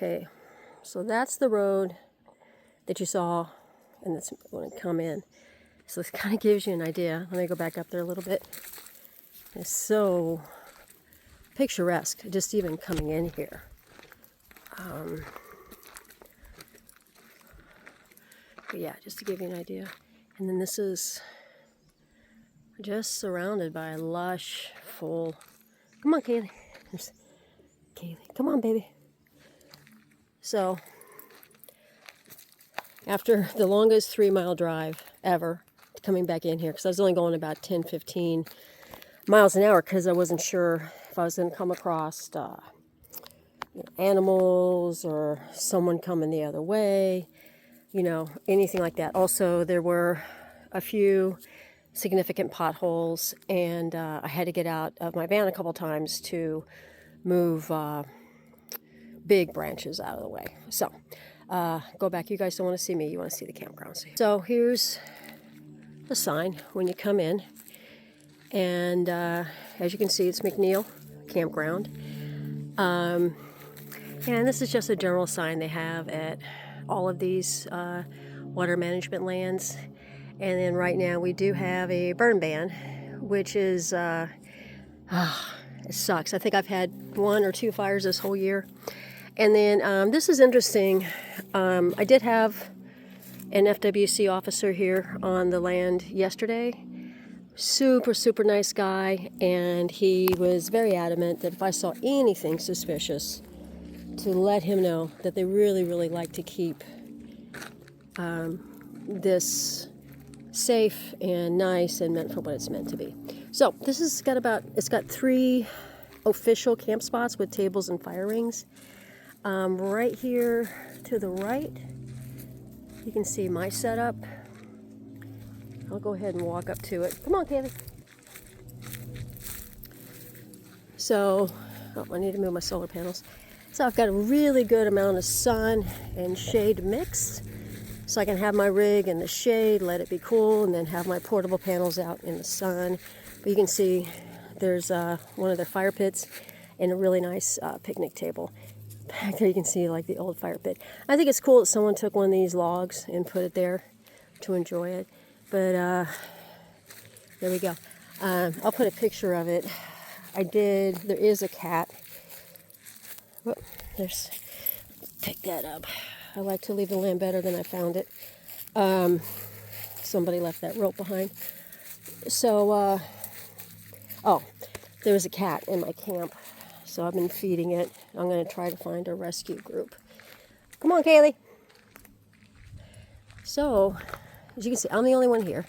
Okay, so that's the road that you saw, and that's when it come in. So this kind of gives you an idea. Let me go back up there a little bit. It's so picturesque, just even coming in here. But yeah, just to give you an idea. And then this is just surrounded by lush, full. Come on, Kaylee. Kaylee, come on, baby. So, after the longest 3-mile drive ever, coming back in here, because I was only going about 10, 15 miles an hour, because I wasn't sure if I was going to come across animals or someone coming the other way, anything like that. Also, there were a few significant potholes, and I had to get out of my van a couple times to move big branches out of the way. So, go back. You guys don't want to see me. You want to see the campground. So here's the sign when you come in. And as you can see, it's McNeil Campground. And this is just a general sign they have at all of these water management lands. And then right now we do have a burn ban, which is, it sucks. I think I've had 1 or 2 fires this whole year. And then this is interesting. I did have an FWC officer here on the land yesterday. Super, super nice guy. And he was very adamant that if I saw anything suspicious, to let him know that they really, really like to keep this safe and nice and meant for what it's meant to be. So this has got it's got 3 official camp spots with tables and fire rings. Right here to the right, you can see my setup. I'll go ahead and walk up to it. Come on, Kaylee. So, I need to move my solar panels. So I've got a really good amount of sun and shade mixed. So I can have my rig in the shade, let it be cool, and then have my portable panels out in the sun. But you can see there's one of their fire pits and a really nice picnic table. Back there you can see like the old fire pit. I think it's cool that someone took one of these logs and put it there to enjoy it. But there we go. I'll put a picture of it. There is a cat. Whoop, pick that up. I like to leave the land better than I found it. Somebody left that rope behind. So, there was a cat in my camp. So I've been feeding it. I'm going to try to find a rescue group. Come on, Kaylee. So, as you can see, I'm the only one here.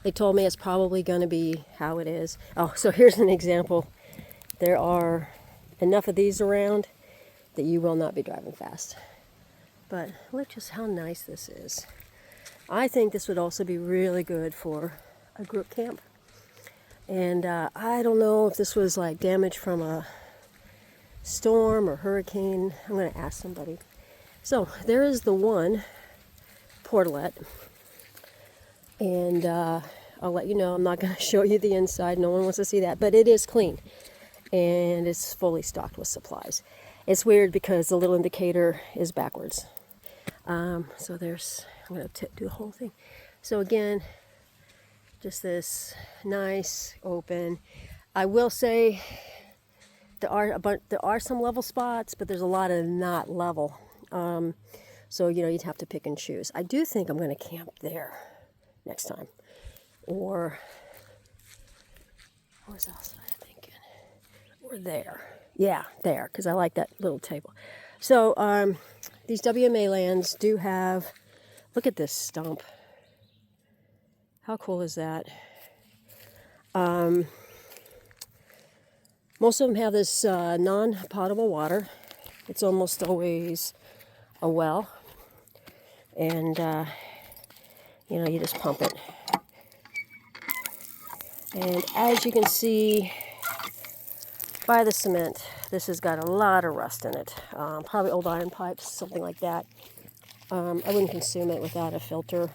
They told me it's probably going to be how it is. Oh, so here's an example. There are enough of these around that you will not be driving fast. But look just how nice this is. I think this would also be really good for a group camp. And I don't know if this was like damage from a storm or hurricane. I'm going to ask somebody. So there is the one portalet. And I'll let you know, I'm not going to show you the inside. No one wants to see that. But it is clean. And it's fully stocked with supplies. It's weird because the little indicator is backwards. So I'm going to do the whole thing. So again, just this nice, open. I will say there are some level spots, but there's a lot of not level. So, you'd have to pick and choose. I do think I'm going to camp there next time. Or, where's else am I thinking? Or there. Yeah, there, because I like that little table. So, these WMA lands do have, look at this stump. How cool is that? Most of them have this non-potable water. It's almost always a well. And, you just pump it. And as you can see by the cement, this has got a lot of rust in it. Probably old iron pipes, something like that. I wouldn't consume it without a filter.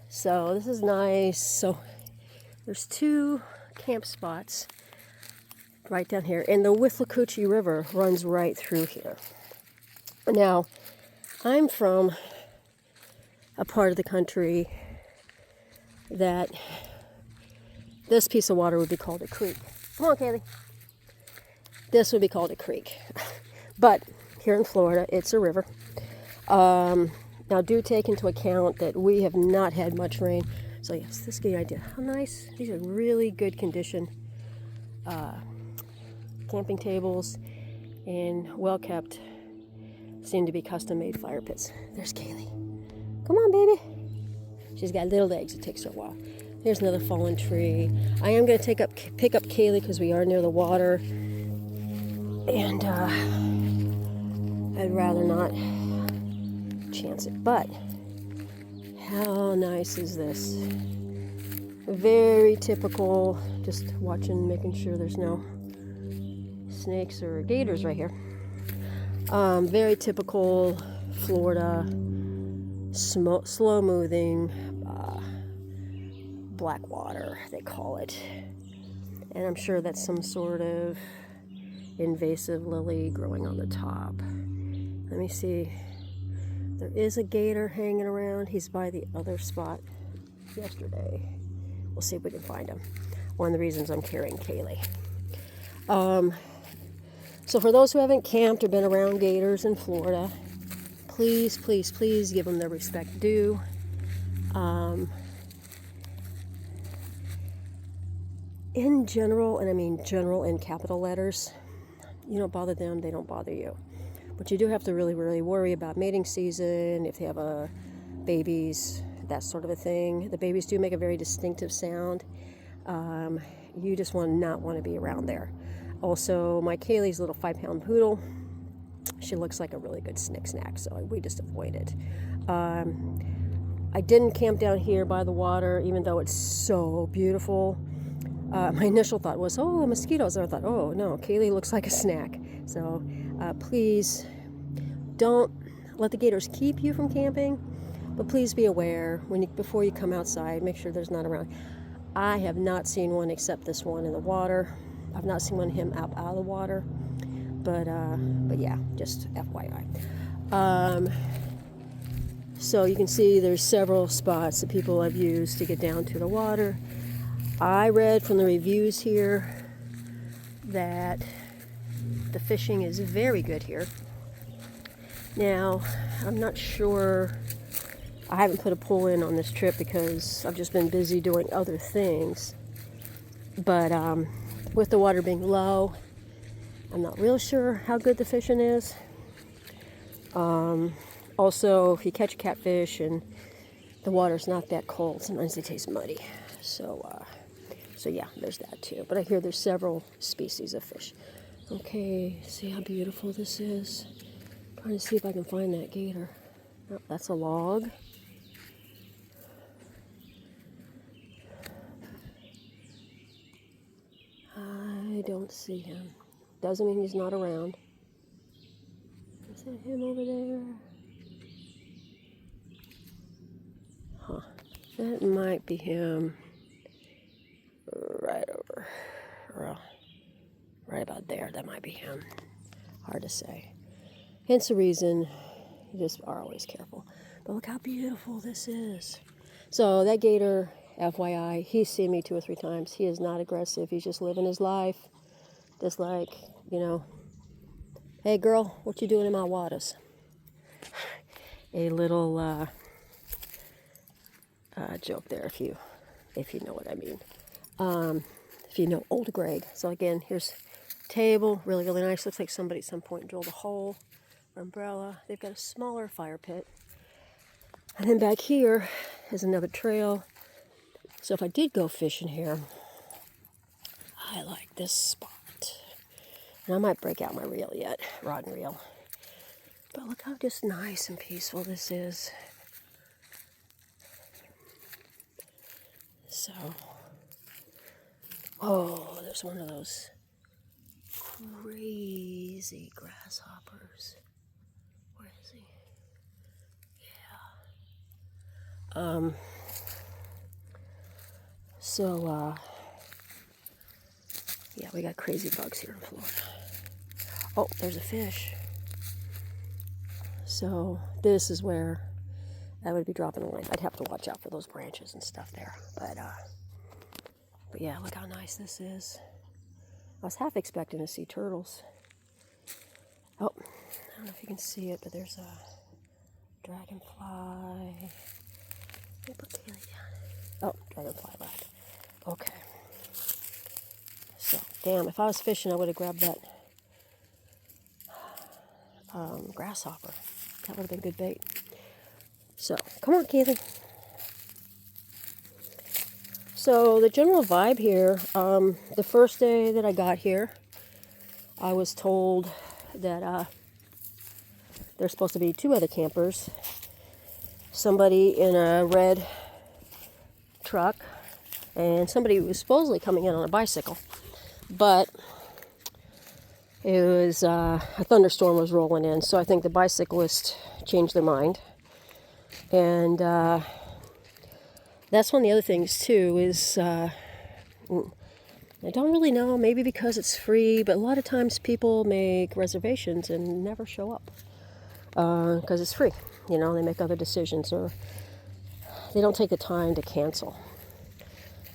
So this is nice. So there's 2 camp spots right down here. And the Withlacoochee River runs right through here. Now, I'm from a part of the country that this piece of water would be called a creek. Come on, Kaylee. This would be called a creek. But here in Florida, it's a river. Now, do take into account that we have not had much rain. So, yes, this gives you an idea. How nice. These are really good condition camping tables and well-kept, seem to be custom-made fire pits. There's Kaylee. Come on, baby. She's got little legs. It takes her a while. Here's another fallen tree. I am going to pick up Kaylee because we are near the water. And I'd rather not chance it. But how nice is this? Very typical. Just watching, making sure there's no snakes or gators right here. Very typical Florida, slow-moving black water, they call it. And I'm sure that's some sort of invasive lily growing on the top. Let me see. There is a gator hanging around. He's by the other spot yesterday. We'll see if we can find him. One of the reasons I'm carrying Kaylee. So for those who haven't camped or been around gators in Florida, please, please, please give them their respect due. In general, and I mean general in capital letters, you don't bother them, they don't bother you. But you do have to really, really worry about mating season, if they have babies, that sort of a thing. The babies do make a very distinctive sound. You just not want to be around there. Also, my Kaylee's a little 5-pound poodle. She looks like a really good snack, so we just avoid it. I didn't camp down here by the water, even though it's so beautiful. My initial thought was, oh, mosquitoes. And I thought, oh, no, Kaylee looks like a snack. So please don't let the gators keep you from camping, but please be aware before you come outside, make sure there's not around. I have not seen one except this one in the water. I've not seen one of him out of the water, but yeah, just FYI. So you can see there's several spots that people have used to get down to the water. I read from the reviews here that the fishing is very good here. Now, I'm not sure, I haven't put a pull in on this trip because I've just been busy doing other things. But with the water being low, I'm not real sure how good the fishing is. Also, if you catch a catfish and the water's not that cold, sometimes they taste muddy. So yeah, there's that too. But I hear there's several species of fish. Okay, see how beautiful this is? Trying to see if I can find that gator. Oh, that's a log. I don't see him. Doesn't mean he's not around. Is that him over there? Huh. That might be him. Right over. Well, right about there. That might be him. Hard to say. Hence the reason you just are always careful. But look how beautiful this is. So that gator, FYI, he's seen me 2 or 3 times. He is not aggressive. He's just living his life. Just like, hey girl, what you doing in my waters? A little joke there, if you know what I mean. If you know Old Greg. So again, here's table, really, really nice. Looks like somebody at some point drilled a hole or umbrella. They've got a smaller fire pit. And then back here is another trail. So if I did go fishing here, I like this spot. And I might break out my reel yet, rod and reel. But look how just nice and peaceful this is. So, oh, there's one of those crazy grasshoppers. Where is he? Yeah. Yeah, we got crazy bugs here in Florida. Oh, there's a fish. So this is where I would be dropping the line. I'd have to watch out for those branches and stuff there. But yeah, look how nice this is. I was half expecting to see turtles. Oh, I don't know if you can see it, but there's a dragonfly. Let me put Kaylee down. Oh, dragonfly left. Okay. So, damn, if I was fishing, I would have grabbed that grasshopper. That would have been good bait. So, come on, Kaylee. So, the general vibe here, the first day that I got here, I was told that there's supposed to be 2 other campers. Somebody in a red truck, and somebody who was supposedly coming in on a bicycle. But it was a thunderstorm was rolling in, so I think the bicyclist changed their mind. And that's one of the other things too is I don't really know, maybe because it's free, but a lot of times people make reservations and never show up because it's free. You know, they make other decisions or they don't take the time to cancel.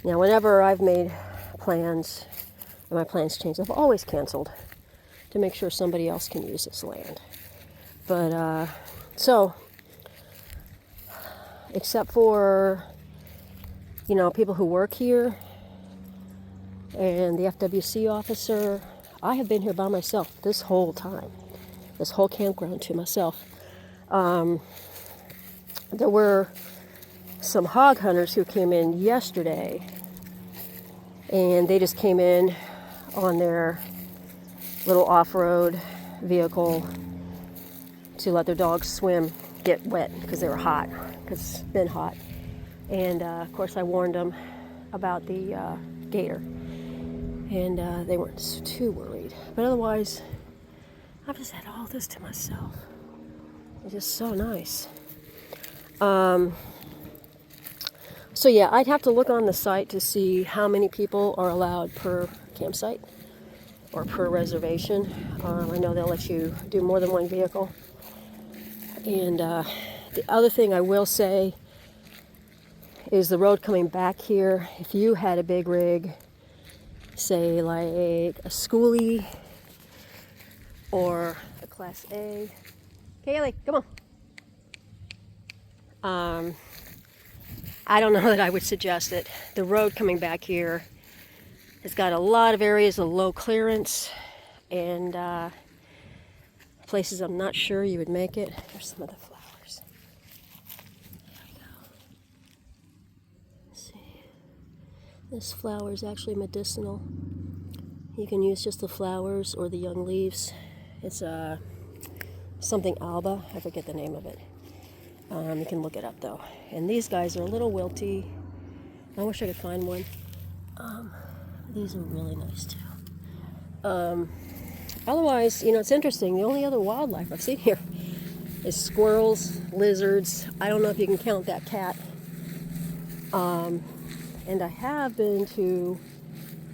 Now, whenever I've made plans and my plans change, I've always canceled to make sure somebody else can use this land. But, so, except for, you know, people who work here and the FWC officer, I have been here by myself this whole time, this whole campground to myself. There were some hog hunters who came in yesterday, and they just came in on their little off-road vehicle to let their dogs swim, get wet because they were hot, because it's been hot. And of course I warned them about the gator, and they weren't too worried. But otherwise, I've just had all this to myself. It's just so nice. So yeah, I'd have to look on the site to see how many people are allowed per campsite or per reservation. I know they'll let you do more than one vehicle. And the other thing I will say is the road coming back here, if you had a big rig, say like a schoolie or a Class A. Kaylee, come on. I don't know that I would suggest it. The road coming back here has got a lot of areas of low clearance and places I'm not sure you would make it. There's some of the flowers. There we go. Let's see. This flower is actually medicinal. You can use just the flowers or the young leaves. It's something alba. I forget the name of it. You can look it up though. And these guys are a little wilty. I wish I could find one. These are really nice too. Otherwise, you know, it's interesting. The only other wildlife I've seen here is squirrels, lizards. I don't know if you can count that cat. And I have been to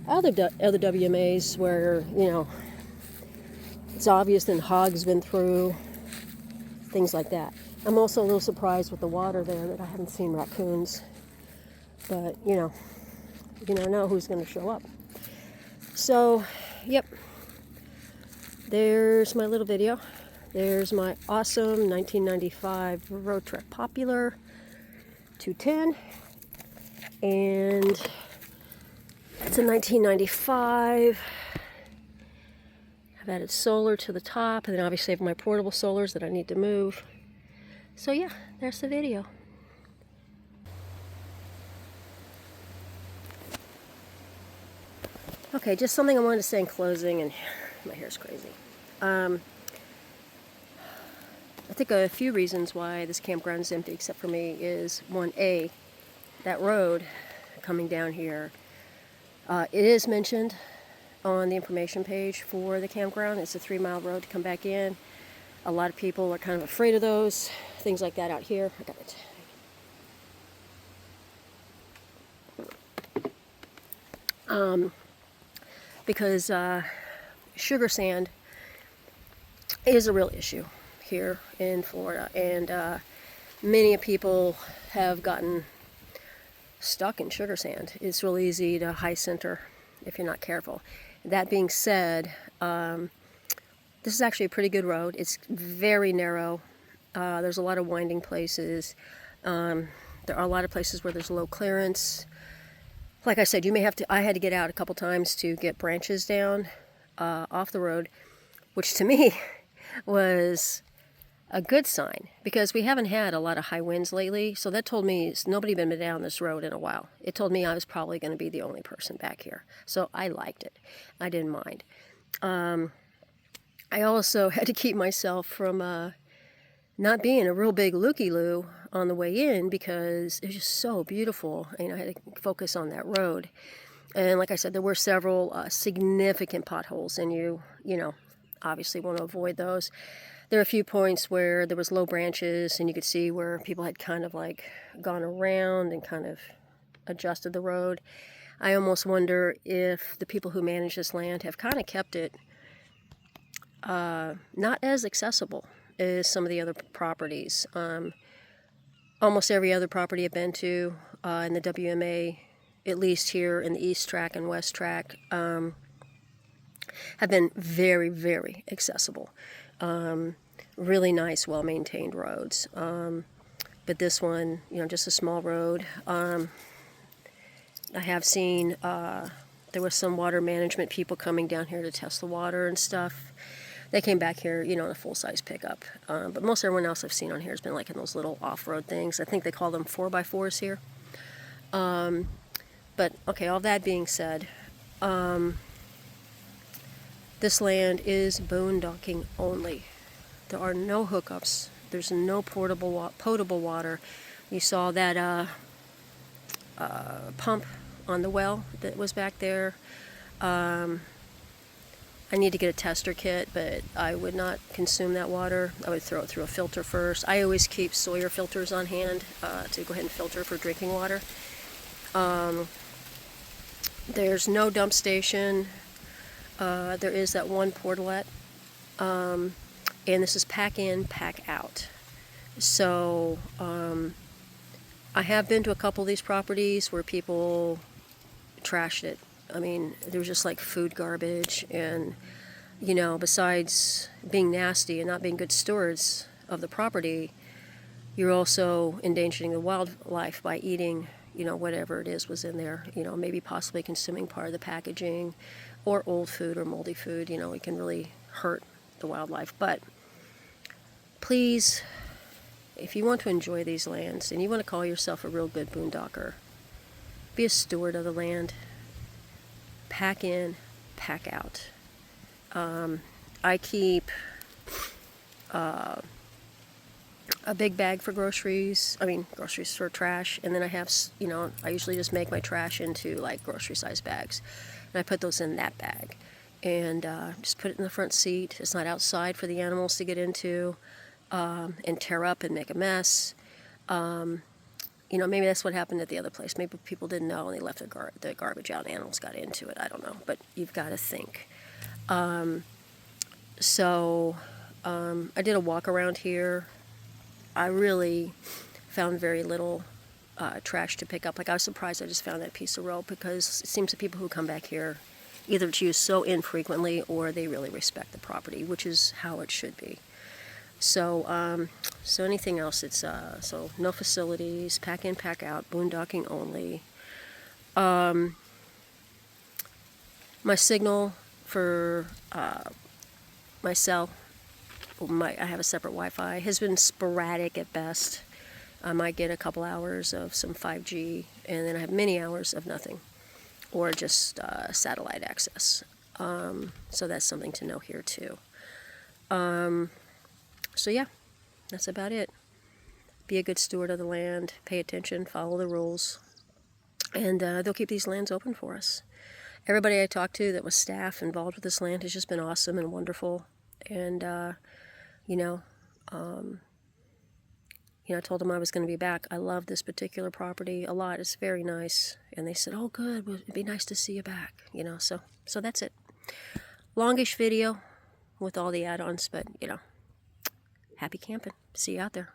other WMAs where, you know, it's obvious that hogs been through, things like that. I'm also a little surprised with the water there that I haven't seen raccoons. But, you know, you never know who's going to show up. So, yep. There's my little video. There's my awesome 1995 road trip Popular 210. And it's a 1995. I've added solar to the top, and then obviously I have my portable solars that I need to move. So yeah, there's the video. Okay, just something I wanted to say in closing, and my hair's crazy. I think a few reasons why this campground is empty, except for me, is one, A, that road coming down here. It is mentioned on the information page for the campground. It's a 3-mile road to come back in. A lot of people are kind of afraid of those, things like that out here. I got it. Because sugar sand is a real issue here in Florida, and many people have gotten stuck in sugar sand. It's real easy to high center if you're not careful. That being said, this is actually a pretty good road. It's very narrow. There's a lot of winding places. There are a lot of places where there's low clearance. Like I said, you may have to. I had to get out a couple times to get branches down off the road, which to me was a good sign, because we haven't had a lot of high winds lately. So that told me nobody had been down this road in a while. It told me I was probably going to be the only person back here. So I liked it. I didn't mind. I also had to keep myself from not being a real big looky-loo on the way in, because it was just so beautiful, and I had to focus on that road. And like I said, there were several significant potholes, and you know, obviously want to avoid those. There are a few points where there was low branches, and you could see where people had kind of like gone around and kind of adjusted the road. I almost wonder if the people who manage this land have kind of kept it not as accessible as some of the other properties. Almost every other property I've been to in the WMA, at least here in the East Track and West Track, have been very, very accessible. Really nice, well-maintained roads. But this one, you know, just a small road. I have seen there was some water management people coming down here to test the water and stuff. They came back here, you know, in a full-size pickup. But most everyone else I've seen on here has been like in those little off-road things. I think they call them 4x4s here. But, okay, all that being said, this land is boondocking only. There are no hookups. There's no potable water. You saw that pump on the well that was back there. I need to get a tester kit, but I would not consume that water. I would throw it through a filter first. I always keep Sawyer filters on hand to go ahead and filter for drinking water. There's no dump station. There is that one portalet. And this is pack in, pack out. So I have been to a couple of these properties where people trashed it. I mean, there was just like food garbage, and, you know, besides being nasty and not being good stewards of the property, you're also endangering the wildlife by eating, you know, whatever it is was in there, you know, maybe possibly consuming part of the packaging, or old food or moldy food. You know, it can really hurt the wildlife. But please, if you want to enjoy these lands and you want to call yourself a real good boondocker, be a steward of the land. Pack in, pack out. I keep a big bag for groceries. Groceries for trash. And then I have, you know, I usually just make my trash into like grocery size bags. And I put those in that bag. And just put it in the front seat. It's not outside for the animals to get into and tear up and make a mess. You know, maybe that's what happened at the other place. Maybe people didn't know and they left the garbage out and animals got into it. I don't know. But you've got to think. I did a walk around here. I really found very little trash to pick up. Like, I was surprised I just found that piece of rope, because it seems that people who come back here either choose so infrequently or they really respect the property, which is how it should be. So anything else, it's so no facilities, pack in, pack out, boondocking only. My signal for my cell, I have a separate Wi-Fi, has been sporadic at best. I might get a couple hours of some 5G, and then I have many hours of nothing, or just satellite access. So that's something to know here too. So yeah, that's about it. Be a good steward of the land, pay attention, follow the rules, and they'll keep these lands open for us. Everybody I talked to that was staff involved with this land has just been awesome and wonderful. And, I told them I was going to be back. I love this particular property a lot. It's very nice. And they said, oh, good, well, it'd be nice to see you back. So that's it. Longish video with all the add-ons, but, happy camping. See you out there.